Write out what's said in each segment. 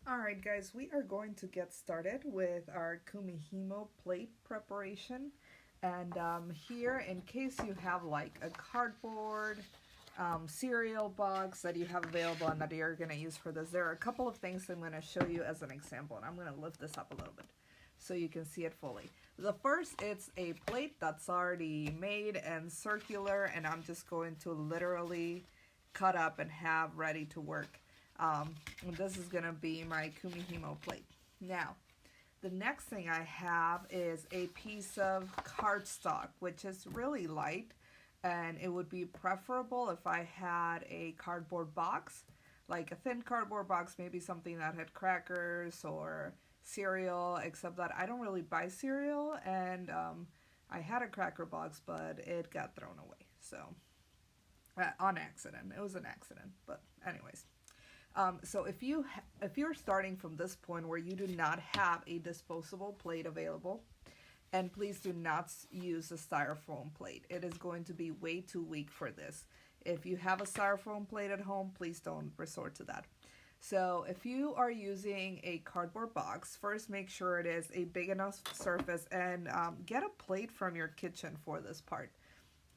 Alright guys, we are going to get started with our Kumihimo plate preparation. And here, in case you have like a cardboard cereal box that you have available and that you're going to use for this, there are a couple of things I'm going to show you as an example. And I'm going to lift this up a little bit so you can see it fully. The first, it's a plate that's already made and circular, and I'm just going to literally cut up and have ready to work. This is going to be my Kumihimo plate. Now, the next thing I have is a piece of cardstock, which is really light, and it would be preferable if I had a cardboard box, like a thin cardboard box, maybe something that had crackers or cereal, except that I don't really buy cereal, and I had a cracker box, but it got thrown away. So, on accident. It was an accident, but anyways. So if you're starting from this point where you do not have a disposable plate available, and please do not use a styrofoam plate. It is going to be way too weak for this. If you have a styrofoam plate at home, please don't resort to that. So if you are using a cardboard box, first make sure it is a big enough surface, and get a plate from your kitchen for this part.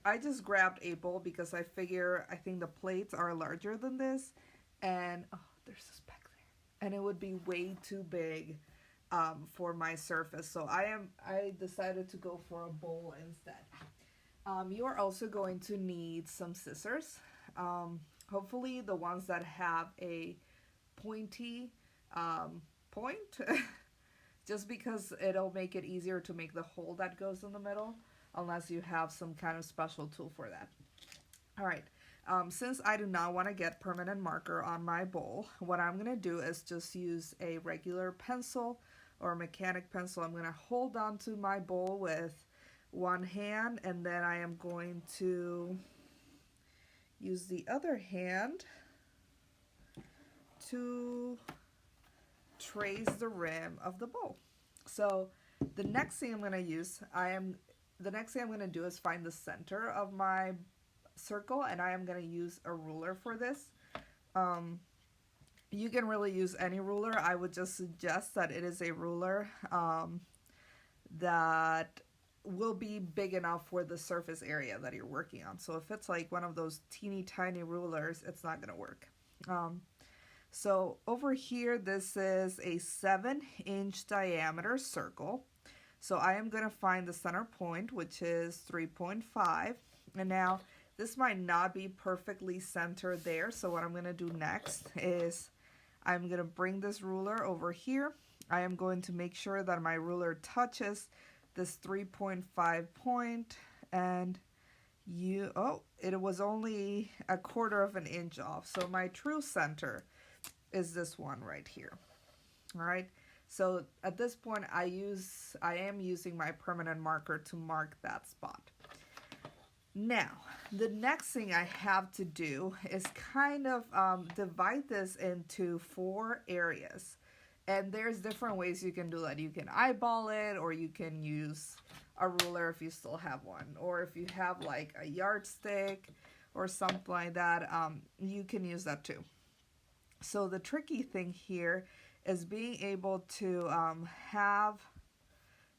I just grabbed a bowl because I think the plates are larger than this, and oh, there's this back there, and it would be way too big for my surface. So I decided to go for a bowl instead. You are also going to need some scissors. Hopefully the ones that have a pointy point, just because it'll make it easier to make the hole that goes in the middle, unless you have some kind of special tool for that. All right. Since I do not want to get permanent marker on my bowl, what I'm going to do is just use a regular pencil or mechanic pencil. I'm going to hold on to my bowl with one hand, and then I am going to use the other hand to trace the rim of the bowl. So the next thing I'm going to do is find the center of my circle, and I am going to use a ruler for this. You can really use any ruler. I would just suggest that it is a ruler that will be big enough for the surface area that you're working on. So if it's like one of those teeny tiny rulers, it's not going to work. So over here, this is a 7-inch diameter circle. So I am going to find the center point, which is 3.5. And now this might not be perfectly centered there. So what I'm going to do next is I'm going to bring this ruler over here. I am going to make sure that my ruler touches this 3.5 point, and it was only 1/4 of an inch off. So my true center is this one right here. All right. So at this point, I am using my permanent marker to mark that spot. Now, the next thing I have to do is kind of divide this into 4 areas. And there's different ways you can do that. You can eyeball it, or you can use a ruler if you still have one. Or if you have like a yardstick or something like that, you can use that too. So the tricky thing here is being able to have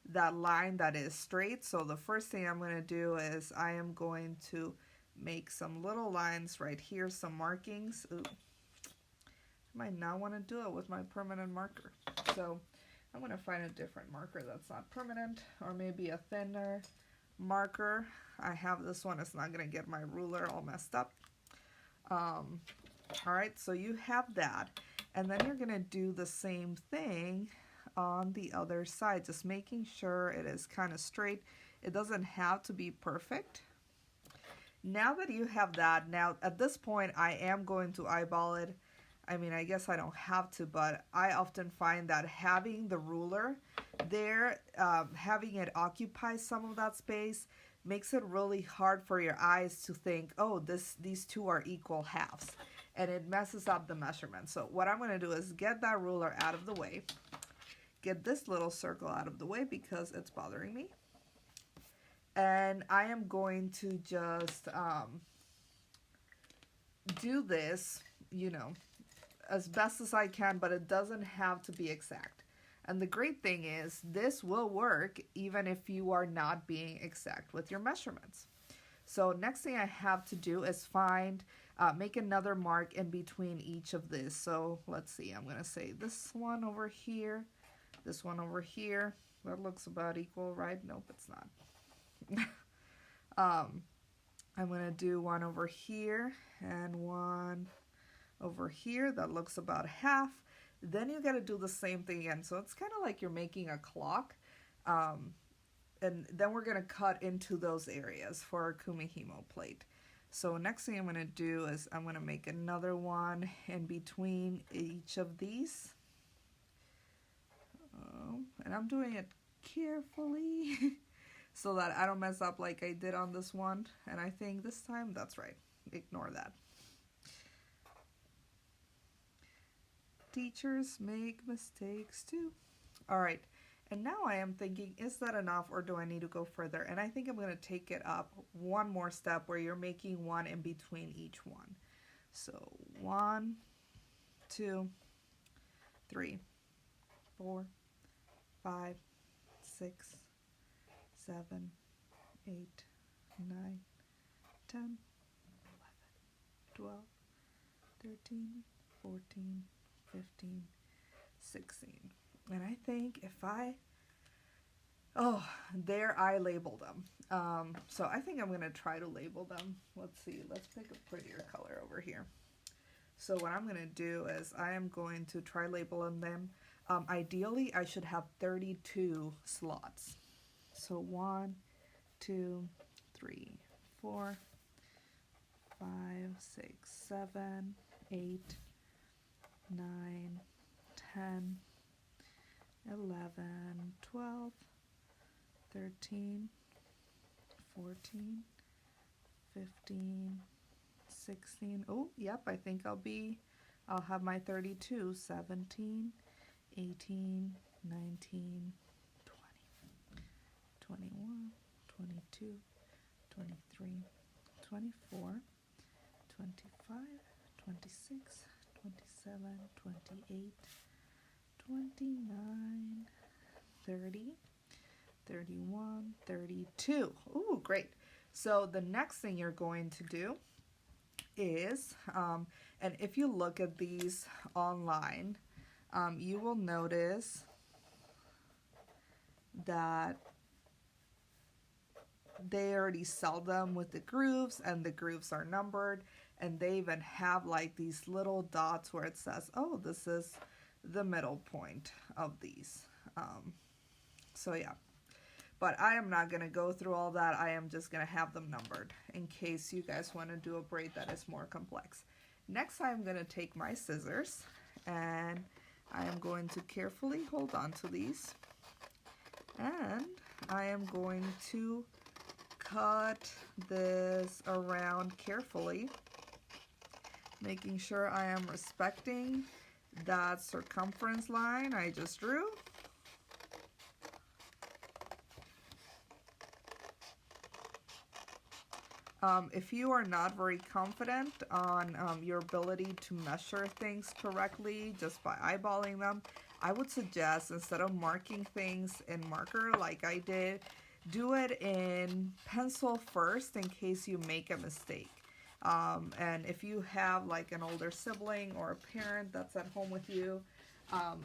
that line that is straight. So the first thing I'm going to do is I am going to make some little lines right here, some markings. Ooh. I might not want to do it with my permanent marker. So I'm going to find a different marker that's not permanent, or maybe a thinner marker. I have this one. It's not going to get my ruler all messed up. All right, so you have that. And then you're going to do the same thing on the other side, just making sure it is kind of straight. It doesn't have to be perfect. Now that you have that, now at this point I am going to eyeball it. I mean, I guess I don't have to, but I often find that having the ruler there, having it occupy some of that space, makes it really hard for your eyes to think, oh, these two are equal halves, and it messes up the measurement. So what I'm going to do is get that ruler out of the way, get this little circle out of the way because it's bothering me, and I am going to just do this, as best as I can, but it doesn't have to be exact. And the great thing is this will work even if you are not being exact with your measurements. So next thing I have to do is make another mark in between each of these. So let's see, I'm going to say this one over here, this one over here. That looks about equal, right? Nope, it's not. I'm going to do one over here and one over here. That looks about half. Then you got to do the same thing again. So it's kind of like you're making a clock. And then we're going to cut into those areas for our Kumihimo plate. So next thing I'm going to do is I'm going to make another one in between each of these. And I'm doing it carefully so that I don't mess up like I did on this one. And I think this time that's right. Ignore that. Teachers make mistakes too. All right. And now I am thinking, is that enough or do I need to go further? And I think I'm going to take it up one more step where you're making one in between each one. So 1, 2, 3, 4, 5, 6, 7, 8, 9, 10, 11, 12, 13, 14, 15, 16. And I think if there I labeled them. So I think I'm going to try to label them. Let's see, let's pick a prettier color over here. So what I'm going to do is I am going to try labeling them. Ideally, I should have 32 slots. So 1, 2, 3, 4, 5, 6, 7, 8, 9, 10, 11, 12, 13, 14, 15, 16. Oh, yep, I think I'll have my 32, 17, 18, 19, 20, 21, 22, 23, 24, 25, 26, 27, 28, 29, 30, 31, 32. Ooh, great. So the next thing you're going to do is, and if you look at these online, you will notice that they already sell them with the grooves, and the grooves are numbered, and they even have like these little dots where it says, oh, this is the middle point of these. So yeah, but I am not going to go through all that. I am just going to have them numbered in case you guys want to do a braid that is more complex. Next, I'm going to take my scissors and I am going to carefully hold on to these, and I am going to cut this around carefully, making sure I am respecting that circumference line I just drew. If you are not very confident on your ability to measure things correctly just by eyeballing them, I would suggest, instead of marking things in marker like I did, do it in pencil first in case you make a mistake. And if you have like an older sibling or a parent that's at home with you,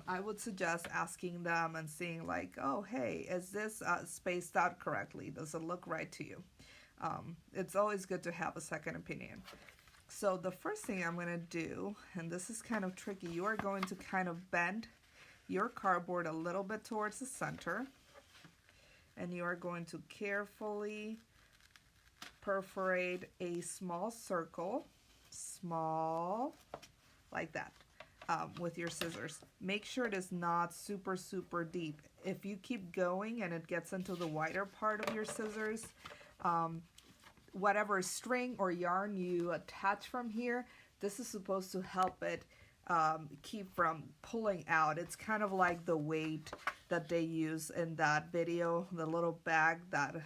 I would suggest asking them and seeing like, oh, hey, is this spaced out correctly? Does it look right to you? It's always good to have a second opinion. So the first thing I'm going to do, and this is kind of tricky, you are going to kind of bend your cardboard a little bit towards the center, and you are going to carefully perforate a small circle, small, like that, with your scissors. Make sure it is not super, super deep. If you keep going and it gets into the wider part of your scissors, whatever string or yarn you attach from here, this is supposed to help it keep from pulling out. It's kind of like the weight that they use in that video, the little bag that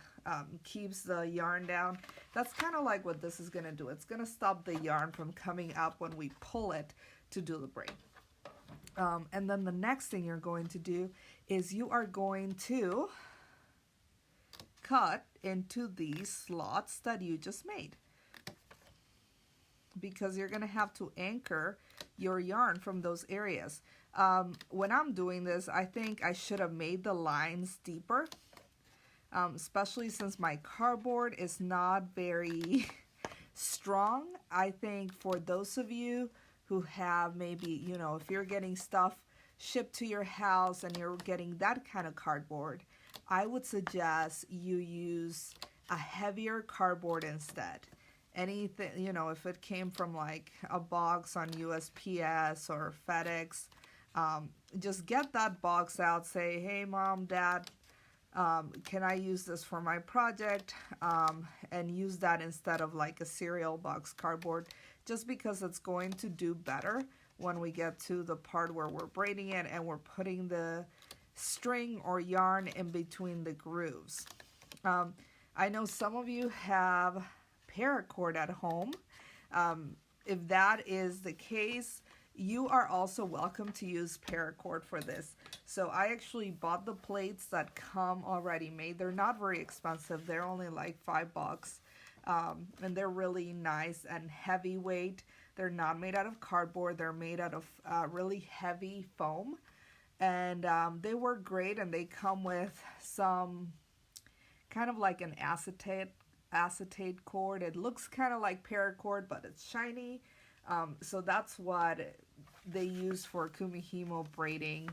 keeps the yarn down. That's kind of like what this is going to do. It's going to stop the yarn from coming up when we pull it to do the braid. And then the next thing you're going to do is you are going to cut into these slots that you just made, because you're going to have to anchor your yarn from those areas. When I'm doing this, I think I should have made the lines deeper, especially since my cardboard is not very strong. I think for those of you who have maybe, you know, if you're getting stuff shipped to your house and you're getting that kind of cardboard, I would suggest you use a heavier cardboard instead. Anything, you know, if it came from like a box on USPS or FedEx, just get that box out, say, hey mom, dad, can I use this for my project? And use that instead of like a cereal box cardboard, just because it's going to do better when we get to the part where we're braiding it and we're putting the string or yarn in between the grooves. I know some of you have paracord at home. If that is the case, you are also welcome to use paracord for this. So I actually bought the plates that come already made. They're not very expensive. They're only like $5. And they're really nice and heavyweight. They're not made out of cardboard. They're made out of really heavy foam. And they work great, and they come with some kind of like an acetate cord. It looks kind of like paracord, but it's shiny. So that's what they use for Kumihimo braiding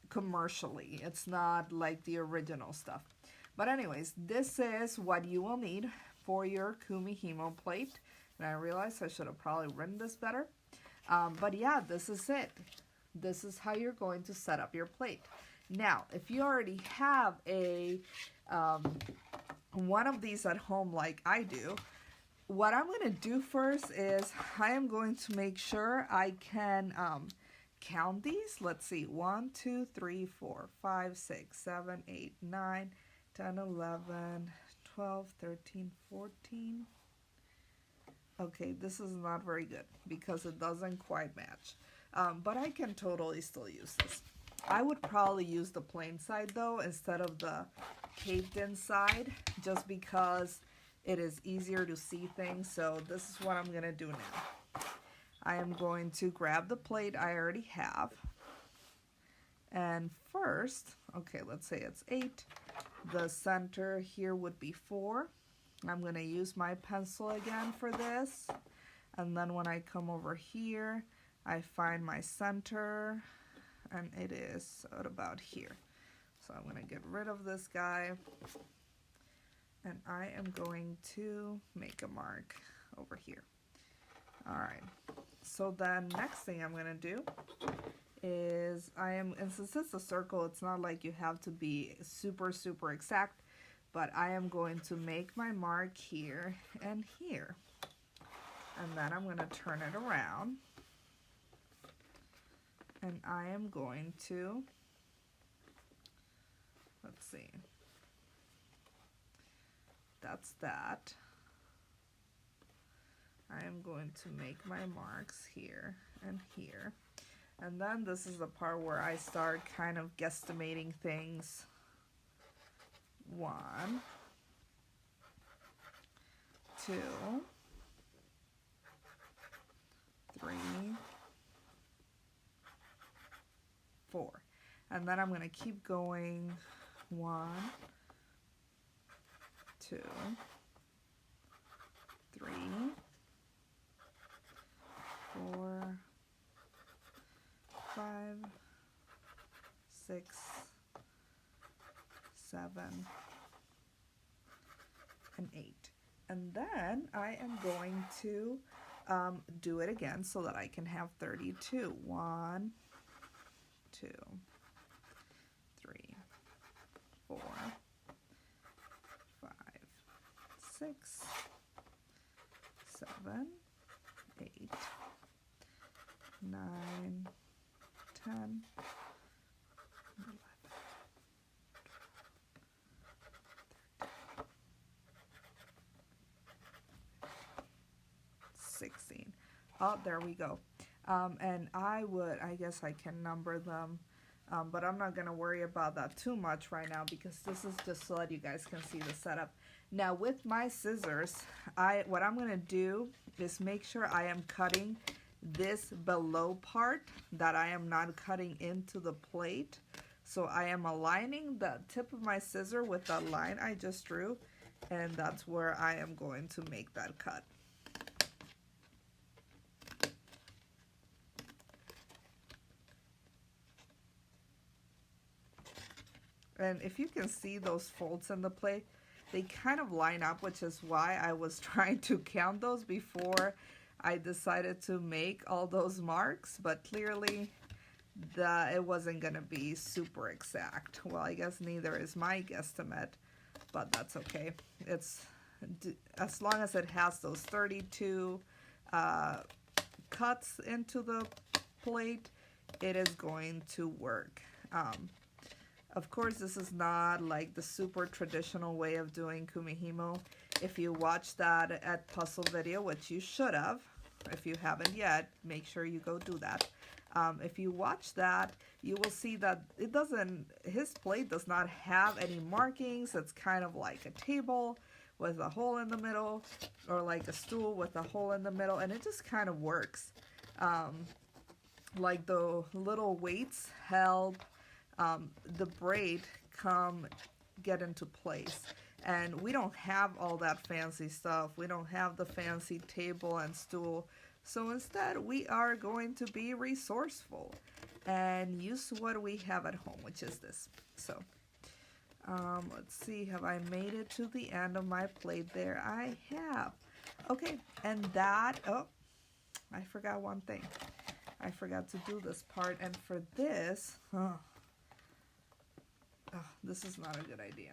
commercially. It's not like the original stuff. But anyways, this is what you will need for your Kumihimo plate. And I realized I should have probably written this better. But yeah, this is it. This is how you're going to set up your plate. Now, if you already have a one of these at home like I do, what I'm going to do first is I am going to make sure I can count these. Let's see, 1, 2, 3, 4, 5, 6, 7, 8, 9, 10, 11, 12, 13, 14. Okay, this is not very good because it doesn't quite match. But I can totally still use this. I would probably use the plain side though instead of the caved in side, just because it is easier to see things. So this is what I'm going to do now. I am going to grab the plate I already have. And first, okay, let's say it's 8. The center here would be 4. I'm going to use my pencil again for this. And then when I come over here, I find my center, and it is at about here. So I'm going to get rid of this guy, and I am going to make a mark over here. All right, so then next thing I'm going to do is and since it's a circle, it's not like you have to be super exact, but I am going to make my mark here and here. And then I'm going to turn it around. And I am going to, let's see, that's that. I am going to make my marks here and here. And then this is the part where I start kind of guesstimating things. 1, 2, 3, 4. And then I'm going to keep going. 1, 2, 3, 4, 5, 6, 7, and 8. And then I am going to do it again so that I can have 32. 1, 2, 3, 4, 5, 6, 7, 8, 9, 10, 11, 16. Oh, there we go. And I guess I can number them, but I'm not going to worry about that too much right now because this is just so that you guys can see the setup. Now with my scissors, what I'm going to do is make sure I am cutting this below part, that I am not cutting into the plate. So I am aligning the tip of my scissor with the line I just drew, and that's where I am going to make that cut. And if you can see those folds in the plate, they kind of line up, which is why I was trying to count those before I decided to make all those marks, but clearly it wasn't going to be super exact. Well, I guess neither is my guesstimate, but that's okay. It's as long as it has those 32 cuts into the plate, it is going to work. Of course, this is not like the super traditional way of doing Kumihimo. If you watched that at Puzzle Video, which you should have, if you haven't yet, make sure you go do that. If you watch that, you will see that his plate does not have any markings. It's kind of like a table with a hole in the middle, or like a stool with a hole in the middle, and it just kind of works. Like the little weights help the braid get into place. And we don't have all that fancy stuff. We don't have the fancy table and stool. So instead, we are going to be resourceful and use what we have at home, which is this. So let's see, have I made it to the end of my plate there? I have. Okay, and that, oh, I forgot one thing. I forgot to do this part, and for this, this is not a good idea.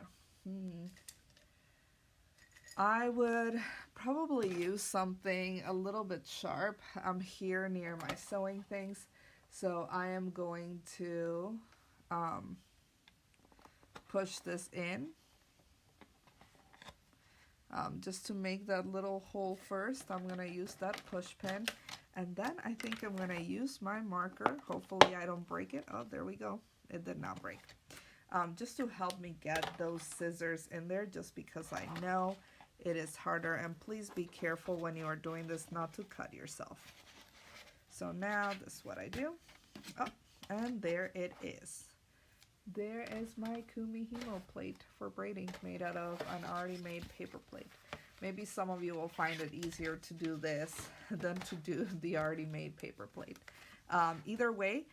I would probably use something a little bit sharp. I'm here near my sewing things, so I am going to push this in just to make that little hole first. I'm going to use that push pin, and then I think I'm going to use my marker. Hopefully I don't break it. Oh, there we go. It did not break. Just to help me get those scissors in there, just because I know it is harder. And please be careful when you are doing this not to cut yourself. So now this is what I do. Oh, and there it is. There is my Kumihimo plate for braiding, made out of an already made paper plate. Maybe some of you will find it easier to do this than to do the already made paper plate. Either way,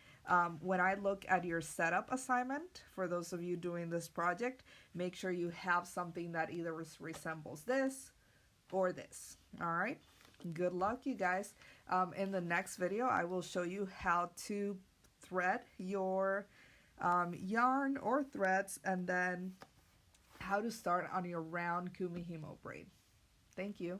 when I look at your setup assignment, for those of you doing this project, make sure you have something that either resembles this or this. All right, good luck, you guys. In the next video, I will show you how to thread your yarn or threads, and then how to start on your round Kumihimo braid. Thank you.